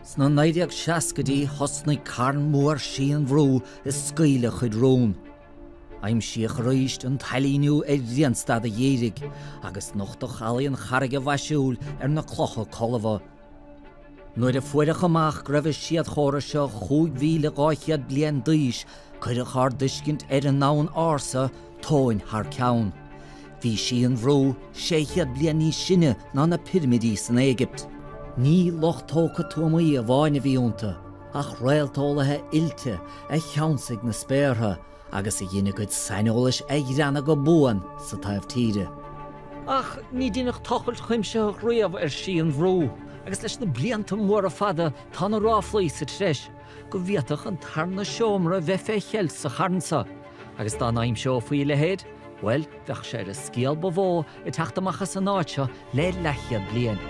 Sna naideag seascadí hosnaí carn mór sían bhrú is scaoile chud rún. Aim siach roist an talíniú rianstad a dhéirig, agus nochtach alíon charige bhaisiúil na clocha colha. Nuair a fuireach amach gribh siad chóra seo 5,000 blian díos, chuir a char duiscint an nán ársa tóin thar ceann. Bhí sían bhrú 6 blian ní sinne ná na pyramidí san Éigipt. Ní lochtócha tuamaí a bháinna bhíonta, ach réaltólathe ilte a cheansaigh na spéirtha, agus a dhéine goid sainolalas a dheanna go buan sa taobh tíre. Ach, ní dínach tochailt chuimse riamh sían bhrú, agus leis na blianta mór a fada tá na ráflaí sa treis, go bhíoteach an tarna seomra bheith fé cheil sa charnsa, agus dá naim seo faoi le héad, well, bheadh sé a scéal ba bhó i teachtamachchas an áitse le leiche blian.